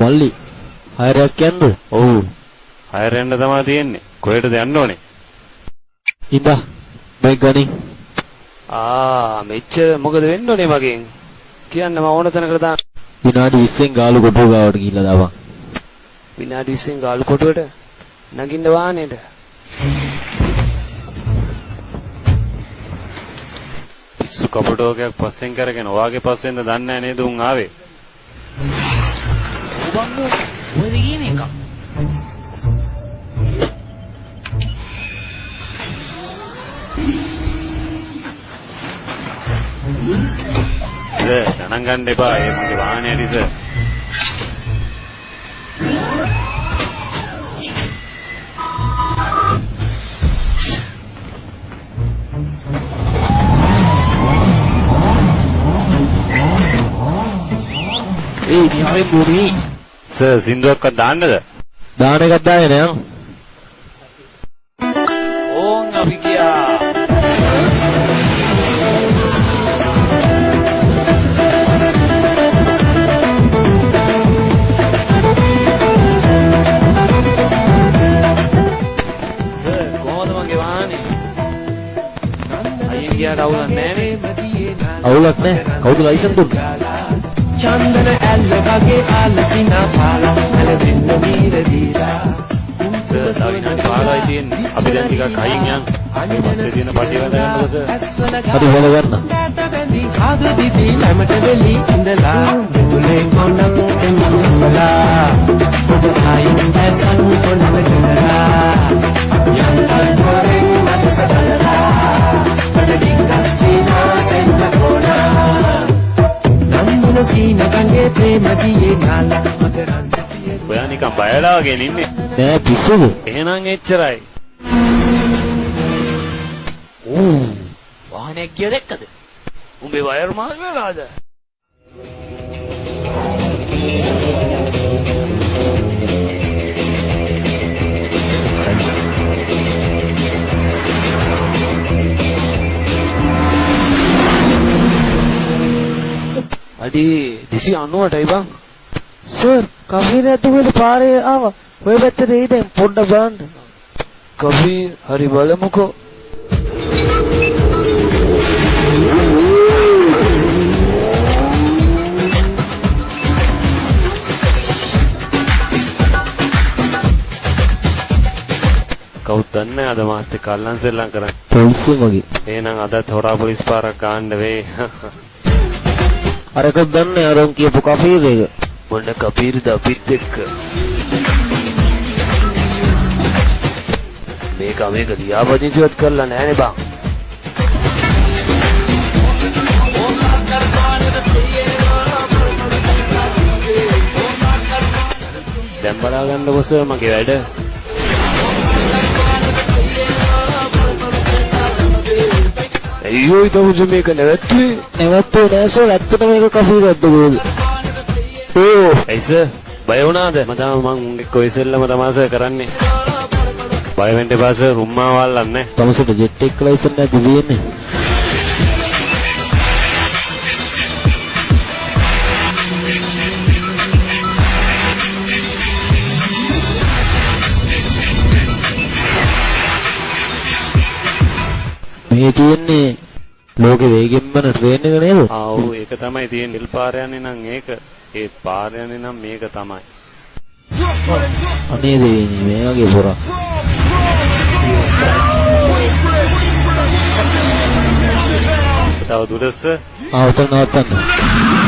මල්ලි හයරයක් යන්නද? ඔව්. හයර යන්න තමයි තියෙන්නේ. කොහෙටද යන්න ඕනේ? ඉඳා බයික් ගනින්. මෙච්චර මොකද වෙන්න ඕනේ මගෙන්? කියන්න මම ඕන තැනකට දාන්න. විනාඩි 20න් ගාලු කොටුව ගාවට ගිහිල්ලා දාපන්. විනාඩි 20න් ගාලු කොටුවට නගින්න වාහනේට. පිස්සු කපටෝකයක් පස්සෙන් කරගෙන ඔයාගේ පස්සෙන්ද දන්නේ නැහැ නේද උන් ආවේ? ඔබන්නේ ඔයද කියන්නේ එක? ගණන් ගන්න එපා. ඒ මගේ වාහනේ ඇරිස. නිහාරේ බුරි. සර් සින්දුවක්වත් දාන්නද? දාන එකක් දාගෙන යන්න. ඕන් අපි ගියා. අවුලක් නැහැ. අවුලක් නැහැ. කවුද ලයිසන් දුන්නේ? චන්දන ඇල්ල වගේ ආලසිනා පාලා නැලෙන්න මීර දීලා සර් සවිනාඩි 15යි තියෙන්නේ. අපි දැන් ටිකක් අයින් යන්. පස්සේ තියෙන පටිය වැඩ ගන්නකො සර්. හරි වල ගන්න. බැඳි කාදු දිදී ළමට වෙලි ඉඳලා මුලේ කොණම් සෙම්මලා ඔබ ආයින් ඇසන් කොණම කරලා යන්න කරේ මත සදලා පඩින් ගක්සිනා සෙන්න කොණා නම්බුන සීන ගංගේ ප්‍රේමදියේ නාලා මකරන් ඔයා නිකන් බයලා වගේ ඉන්නේ. නෑ පිස්සුද? එහෙනම් එච්චරයි. වාහනයක් ගිය දැක්කද? උඹේ වයර් මාස් වෙලාද? අඩි 290ටයි බං. සර් කෆීර ඇතුළේ පාරේ ආවා. ඔය පැත්තට එයි දැන් පොඩ්ඩක් බලන්න. කබීර් හරි බලමුකෝ. කවුද දන්නේ අද මාත් එක්ක අල්ලන් සෙල්ලම් කරන්නේ. පොලිසිය වගේ. එහෙනම් අදත් හොරා පොලිස් පාරක් ගන්න වෙයි. අරක දන්නේ අරන් කියපු කෆීර එක. මොන කබීර්ද අපිත් එක්ක? මේක ලියාපදිංචිවත් කරලා නැහැනේ බං. දැන් බලා ගන්නකො සර් මගේ වැඩ. අයියෝ ඊට මේක නැවතුනේ නෑ සර් ඇත්තටම මේක කෆීරක්ද කොහෙද? ඇයි සර් බය වුණාද? මම එක්ක ඔය සෙල්ලම තමයි සර් කරන්නේ. බය වෙන්න එපා සර් රුම්මා වල්ලන්නේ. තමසට ජෙට් එක ලයිසන් නැද්ද තියෙන්නේ? මේ තියෙන්නේ ලෝකෙ වේගෙන්ම ට්‍රේන් එක නේද? ඔව් ඒක තමයි තියෙන්නේ. නිල් පාර යන්නේ නම් ඒක. ඒ පාර යන්නේ නම් මේක තමයි. අනේ දෙවියනි මේ වගේ පොරක්. තව දුරස්ස? උතන නවත්තන්න.